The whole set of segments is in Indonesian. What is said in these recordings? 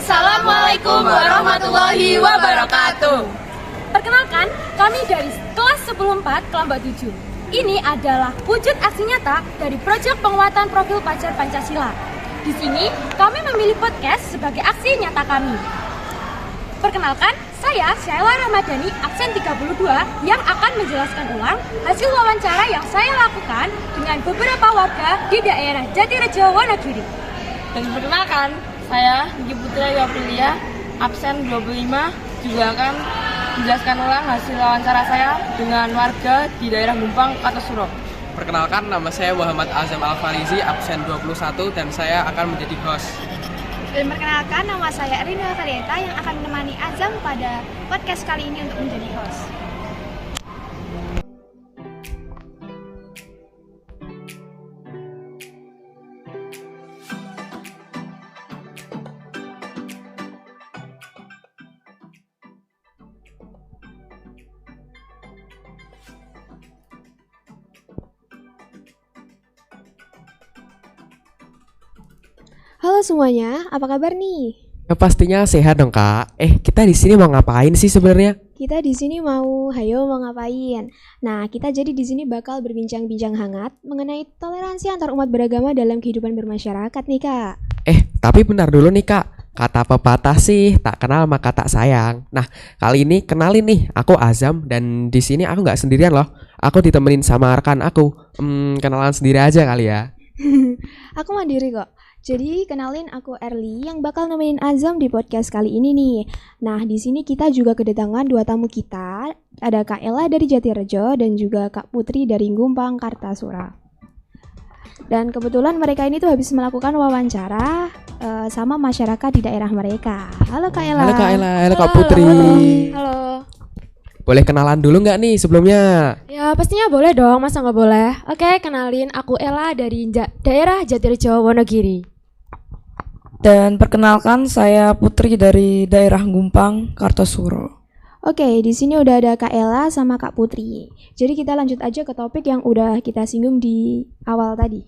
Assalamualaikum warahmatullahi wabarakatuh. Perkenalkan, kami dari kelas 10-4 kelompok 7. Ini adalah wujud aksi nyata dari proyek penguatan profil pelajar Pancasila. Di sini, kami memilih podcast sebagai aksi nyata kami. Perkenalkan, saya Syaila Ramadhani, absen 32, yang akan menjelaskan ulang hasil wawancara yang saya lakukan dengan beberapa warga di daerah Jatirejo, Wonogiri. Dan perkenalkan, saya Niki Putri Yoprilia, absen 25, juga akan menjelaskan ulang hasil wawancara saya dengan warga di daerah Gumpang, Kartosuro. Perkenalkan, nama saya Muhammad Azam Al-Farizi, absen 21, dan saya akan menjadi host. Dan perkenalkan, nama saya Rina Karyeta yang akan menemani Azam pada podcast kali ini untuk menjadi host. Halo semuanya, apa kabar nih? Ya pastinya sehat dong Kak. Kita di sini mau ngapain sih sebenarnya? Kita di sini mau ngapain? Nah, kita jadi di sini bakal berbincang-bincang hangat mengenai toleransi antar umat beragama dalam kehidupan bermasyarakat nih Kak. Tapi bentar dulu nih Kak. Kata pepatah sih tak kenal maka tak sayang. Nah, kali ini kenalin nih, aku Azam dan di sini aku nggak sendirian loh. Aku ditemenin sama rekan aku. Kenalan sendiri aja kali ya. Aku mandiri kok. Jadi kenalin, aku Erli yang bakal nemenin Azam di podcast kali ini nih. Nah, di sini kita juga kedatangan dua tamu kita. Ada Kak Ella dari Jatirejo dan juga Kak Putri dari Gumpang, Kartasura. Dan kebetulan mereka ini tuh habis melakukan wawancara sama masyarakat di daerah mereka. Halo Kak Ella. Halo Kak Ella, halo Kak Putri. Halo. Boleh kenalan dulu nggak nih sebelumnya? Ya pastinya boleh dong, masa nggak boleh? Oke, kenalin, aku Ella dari daerah Jatirejo, Wonogiri. Dan perkenalkan, saya Putri dari daerah Gumpang, Kartosuro. Oke, di sini udah ada Kak Ella sama Kak Putri. Jadi kita lanjut aja ke topik yang udah kita singgung di awal tadi.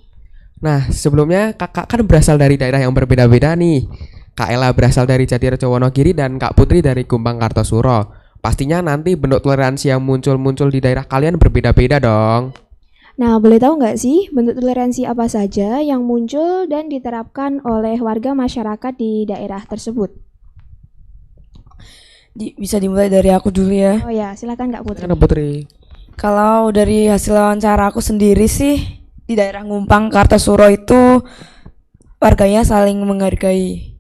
Nah, sebelumnya kakak kan berasal dari daerah yang berbeda-beda nih. Kak Ella berasal dari Jatirejo, Wonogiri dan Kak Putri dari Gumpang, Kartosuro. Pastinya nanti bentuk toleransi yang muncul di daerah kalian berbeda-beda dong. Nah, boleh tahu nggak sih bentuk toleransi apa saja yang muncul dan diterapkan oleh warga masyarakat di daerah tersebut? Bisa dimulai dari aku dulu ya. Oh ya, silakan Kak Putri. Kak Putri. Kalau dari hasil wawancara aku sendiri sih, di daerah Gumpang, Kartosuro itu warganya saling menghargai.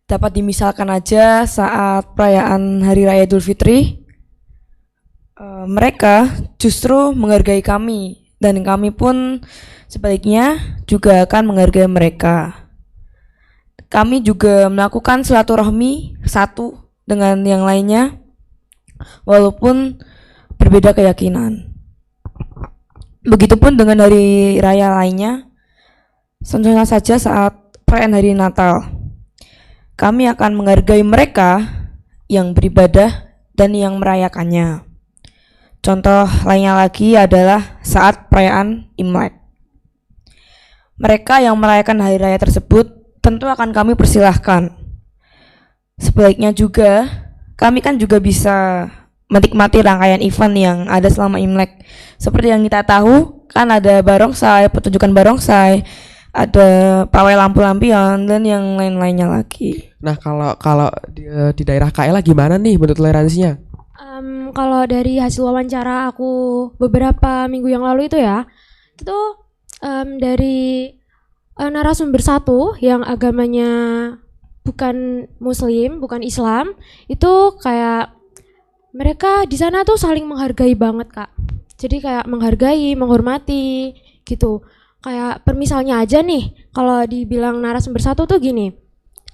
Dapat dimisalkan aja saat perayaan Hari Raya Idul Fitri, mereka justru menghargai kami. Dan kami pun sebaliknya juga akan menghargai mereka. Kami juga melakukan silaturahmi satu dengan yang lainnya, walaupun berbeda keyakinan. Begitupun dengan hari raya lainnya, contohnya saja saat perayaan hari Natal. Kami akan menghargai mereka yang beribadah dan yang merayakannya. Contoh lainnya lagi adalah saat perayaan Imlek. Mereka yang merayakan hari raya tersebut tentu akan kami persilahkan. Sebaliknya juga, kami kan juga bisa menikmati rangkaian event yang ada selama Imlek. Seperti yang kita tahu, kan ada barongsai, pertunjukan barongsai, ada pawai lampu lampion dan yang lain-lainnya lagi. Nah, kalau di daerah Kak Ella gimana nih bentuk toleransinya? Kalau dari hasil wawancara aku beberapa minggu yang lalu itu ya, itu dari narasumber satu yang agamanya bukan Muslim, bukan Islam, itu kayak mereka di sana tuh saling menghargai banget Kak. Jadi kayak menghargai, menghormati gitu. Kayak permisalnya aja nih, kalau dibilang narasumber satu tuh gini,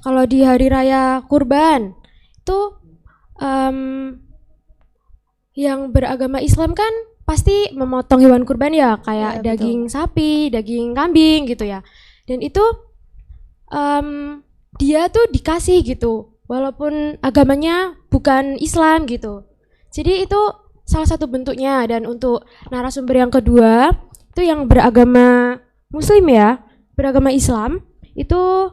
kalau di hari raya kurban itu yang beragama Islam kan pasti memotong hewan kurban ya, kayak Ya, daging sapi, daging kambing gitu ya. Dan itu dia tuh dikasih gitu, walaupun agamanya bukan Islam gitu. Jadi itu salah satu bentuknya. Dan untuk narasumber yang kedua, itu yang beragama Muslim ya, beragama Islam, itu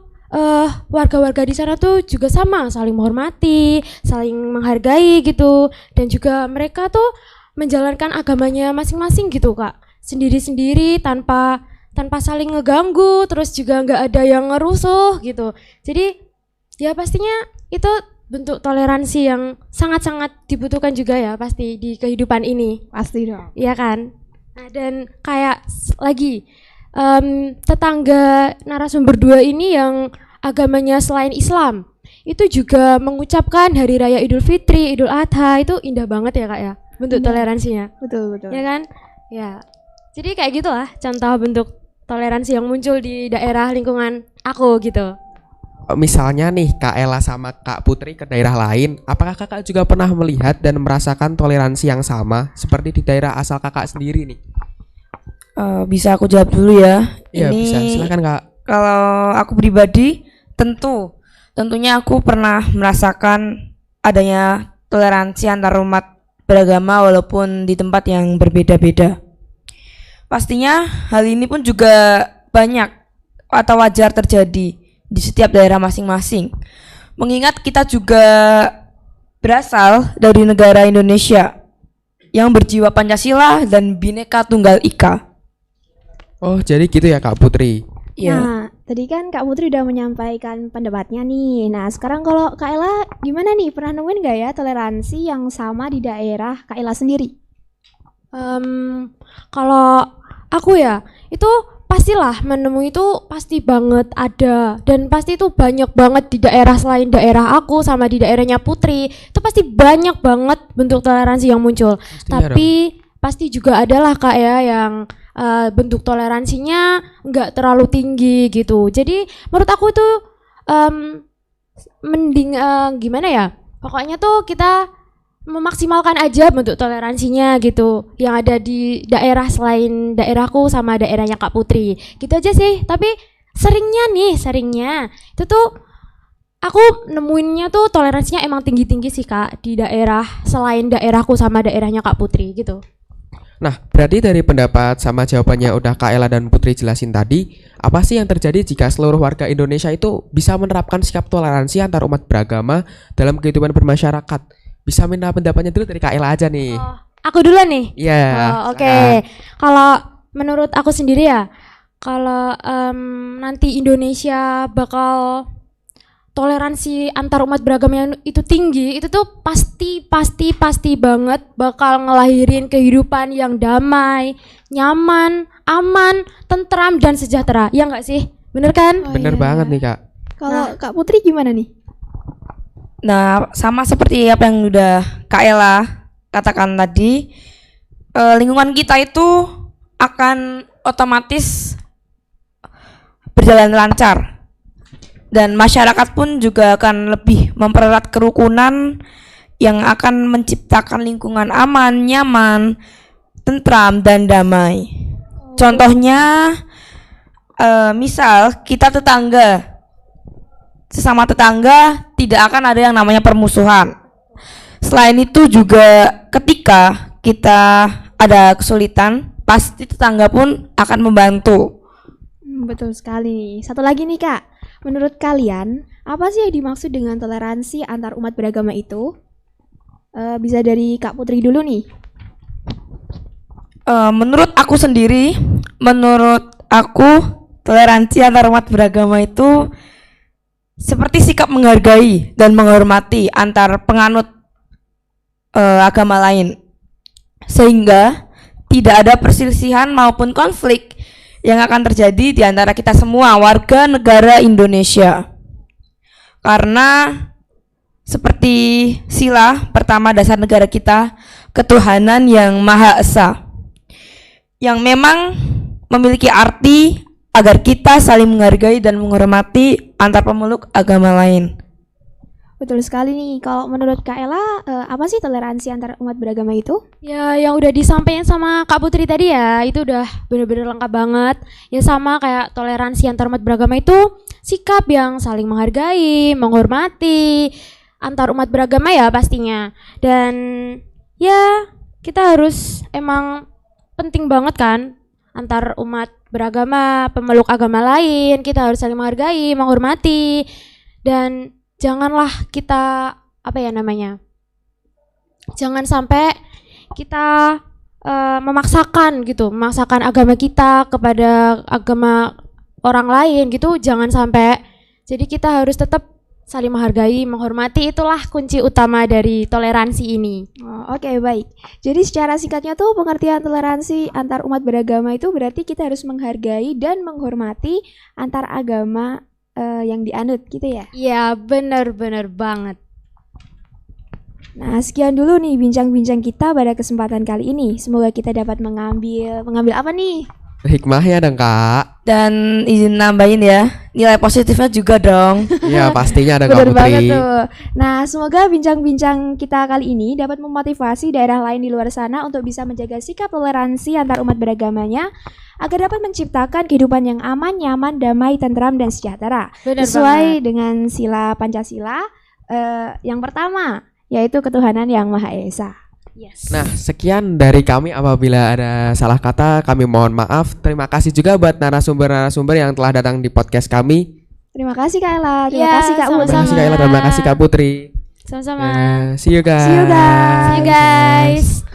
warga-warga di sana tuh juga sama, saling menghormati, saling menghargai gitu, dan juga mereka tuh menjalankan agamanya masing-masing gitu Kak, sendiri-sendiri tanpa saling ngeganggu, terus juga nggak ada yang ngerusuh gitu. Jadi ya pastinya itu bentuk toleransi yang sangat-sangat dibutuhkan juga ya pasti di kehidupan ini. Pasti dong. Iya kan? Nah, dan kayak lagi tetangga narasumber 2 ini yang agamanya selain Islam itu juga mengucapkan Hari Raya Idul Fitri, Idul Adha, itu indah banget ya Kak ya, bentuk Indah. toleransinya. Betul. Ya kan? Ya. Jadi kayak gitulah contoh bentuk toleransi yang muncul di daerah lingkungan aku gitu. Misalnya nih Kak Ella sama Kak Putri ke daerah lain, apakah kakak juga pernah melihat dan merasakan toleransi yang sama seperti di daerah asal kakak sendiri nih? Bisa aku jawab dulu ya. Iya Ini bisa, silakan Kak. kalau aku pribadi tentunya aku pernah merasakan adanya toleransi antar umat beragama walaupun di tempat yang berbeda-beda. Pastinya hal ini pun juga banyak atau wajar terjadi di setiap daerah masing-masing. Mengingat kita juga berasal dari negara Indonesia yang berjiwa Pancasila dan Bhinneka Tunggal Ika. Oh jadi gitu ya Kak Putri. Ya. Nah, tadi kan Kak Putri udah menyampaikan pendapatnya nih. Nah, sekarang kalau Kak Ella gimana nih? Pernah nemuin gak ya toleransi yang sama di daerah Kak Ella sendiri? Kalau aku ya, itu pastilah menemui itu pasti banget ada, dan pasti itu banyak banget di daerah selain daerah aku sama di daerahnya Putri. Itu pasti banyak banget bentuk toleransi yang muncul. Pastinya Tapi pasti juga adalah Kak ya yang bentuk toleransinya nggak terlalu tinggi gitu. Jadi menurut aku itu mending gimana ya? Pokoknya tuh kita memaksimalkan aja bentuk toleransinya gitu yang ada di daerah selain daerahku sama daerahnya Kak Putri. Gitu aja sih. Tapi seringnya itu tuh aku nemuinnya tuh toleransinya emang tinggi-tinggi sih Kak di daerah selain daerahku sama daerahnya Kak Putri gitu. Nah, berarti dari pendapat sama jawabannya udah Kak Ella dan Putri jelasin tadi, apa sih yang terjadi jika seluruh warga Indonesia itu bisa menerapkan sikap toleransi antar umat beragama dalam kehidupan bermasyarakat? Bisa minta pendapatnya dulu dari Kak Ella aja nih. Oh, aku duluan nih. Iya. Oke. Kalau menurut aku sendiri ya, kalau nanti Indonesia bakal toleransi antar umat beragama yang itu tinggi, itu tuh pasti banget bakal ngelahirin kehidupan yang damai, nyaman, aman, tentram dan sejahtera. Ya enggak sih? Bener kan? Oh, Bener iya. banget nih Kak. Kalau Kak Putri gimana nih? Nah, sama seperti apa yang udah Kak Ella katakan tadi, lingkungan kita itu akan otomatis berjalan lancar. Dan masyarakat pun juga akan lebih mempererat kerukunan yang akan menciptakan lingkungan aman, nyaman, tentram, dan damai. Contohnya, misal kita sesama tetangga tidak akan ada yang namanya permusuhan. Selain itu juga ketika kita ada kesulitan, pasti tetangga pun akan membantu. Betul sekali nih. Satu lagi nih Kak. Menurut kalian, apa sih yang dimaksud dengan toleransi antar umat beragama itu? Bisa dari Kak Putri dulu nih. Menurut aku sendiri, toleransi antar umat beragama itu seperti sikap menghargai dan menghormati antar penganut agama lain, sehingga tidak ada perselisihan maupun konflik yang akan terjadi di antara kita semua warga negara Indonesia. Karena seperti sila pertama dasar negara kita, ketuhanan yang Maha Esa, yang memang memiliki arti agar kita saling menghargai dan menghormati antar pemeluk agama lain. Betul sekali nih. Kalau menurut Kak Ella, apa sih toleransi antar umat beragama itu? Ya, yang udah disampaikan sama Kak Putri tadi ya, itu udah bener-bener lengkap banget. Ya sama kayak toleransi antar umat beragama itu sikap yang saling menghargai, menghormati antar umat beragama ya pastinya. Dan ya kita harus emang penting banget kan antar umat beragama, pemeluk agama lain. Kita harus saling menghargai, menghormati, dan janganlah kita jangan sampai kita memaksakan agama kita kepada agama orang lain gitu, jangan sampai. Jadi kita harus tetap saling menghargai, menghormati, itulah kunci utama dari toleransi ini. Oh, oke, baik. Jadi secara singkatnya tuh pengertian toleransi antar umat beragama itu berarti kita harus menghargai dan menghormati antar agama yang dianut gitu ya. Iya, benar-benar banget. Nah, sekian dulu nih bincang-bincang kita pada kesempatan kali ini. Semoga kita dapat mengambil apa nih? Hikmahnya dong Kak. Dan izin nambahin ya, nilai positifnya juga dong. Ya pastinya ada Kak Bener Putri. banget tuh. Nah, semoga bincang-bincang kita kali ini dapat memotivasi daerah lain di luar sana untuk bisa menjaga sikap toleransi antar umat beragamanya agar dapat menciptakan kehidupan yang aman, nyaman, damai, tentram, dan sejahtera. Benar Sesuai dengan sila Pancasila yang pertama, yaitu ketuhanan yang Maha Esa. Yes. Nah, sekian dari kami. Apabila ada salah kata, kami mohon maaf. Terima kasih juga buat narasumber-narasumber yang telah datang di podcast kami. Terima kasih Kak Ella, terima Ya, kasih Kak Uun. Terima kasih Kak Ella, terima kasih Kak Putri. Sama-sama. See you guys. See you guys. See you guys.